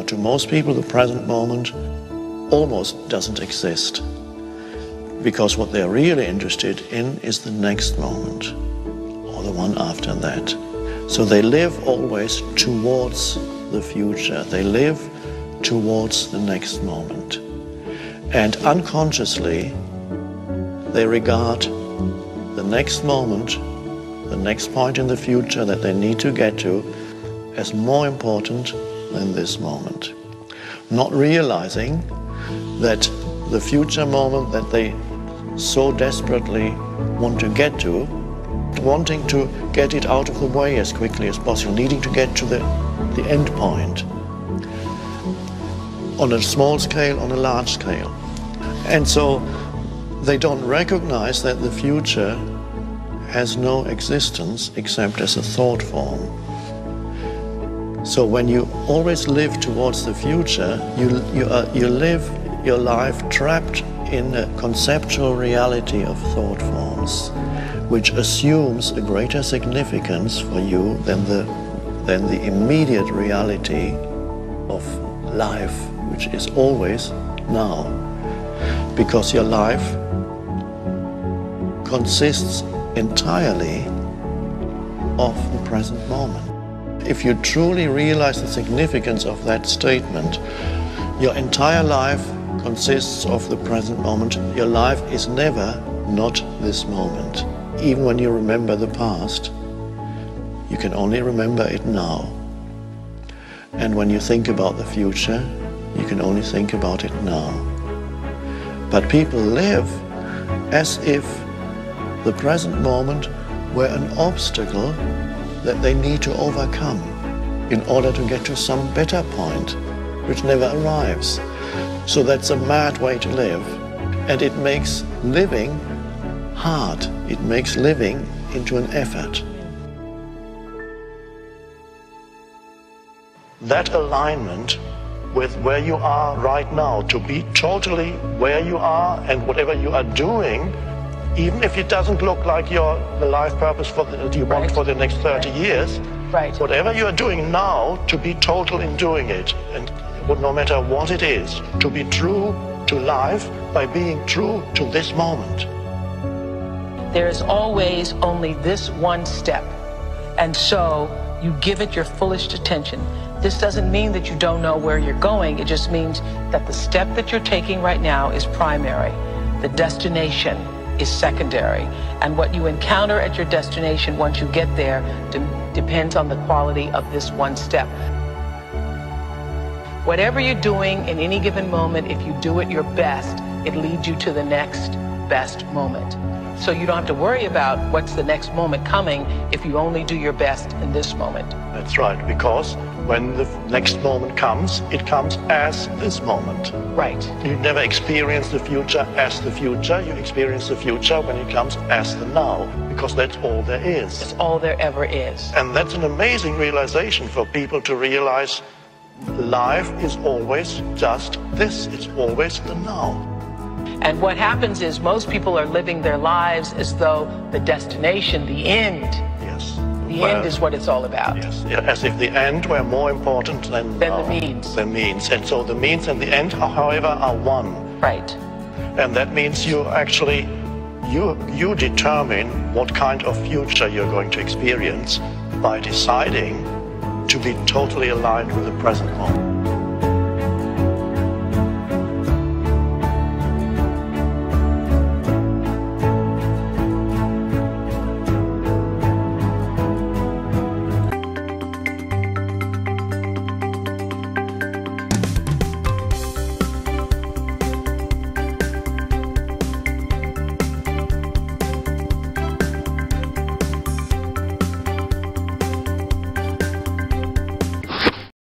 to most people, the present moment almost doesn't exist, because what they're really interested in is the next moment or the one after that. So they live always towards the future. They live towards the next moment. And unconsciously, they regard the next moment, the next point in the future that they need to get to, as more important than this moment. Not realizing that the future moment that they so desperately want to get to, wanting to get it out of the way as quickly as possible, needing to get to the end point, on a small scale, on a large scale. And so they don't recognize that the future has no existence except as a thought form. So when you always live towards the future, you live your life trapped in a conceptual reality of thought forms, which assumes a greater significance for you than the immediate reality of life, which is always now. Because your life consists entirely of the present moment. If you truly realize the significance of that statement, your entire life consists of the present moment. Your life is never not this moment. Even when you remember the past, you can only remember it now. And when you think about the future, you can only think about it now. But people live as if the present moment were an obstacle that they need to overcome in order to get to some better point, which never arrives. So that's a mad way to live, and it makes living hard. It makes living into an effort. That alignment with where you are right now, to be totally where you are and whatever you are doing, even if it doesn't look like the life purpose that you want for the next 30 years, whatever you are doing now, to be total in doing it, and no matter what it is, to be true to life by being true to this moment. There is always only this one step, and so you give it your fullest attention. This doesn't mean that you don't know where you're going. It just means that the step that you're taking right now is primary. The destination is secondary. And what you encounter at your destination once you get there depends on the quality of this one step. Whatever you're doing in any given moment, if you do it your best, it leads you to the next best moment. So you don't have to worry about what's the next moment coming if you only do your best in this moment. That's right, because when the next moment comes, it comes as this moment. Right. You never experience the future as the future. You experience the future when it comes as the now, because that's all there is. It's all there ever is. And that's an amazing realization for people to realize life is always just this. It's always the now. And what happens is most people are living their lives as though the destination, the end, the end is what it's all about. Yes, as if the end were more important than the means. The means. And so the means and the end, however, are one. Right. And that means you actually, you determine what kind of future you're going to experience by deciding to be totally aligned with the present moment.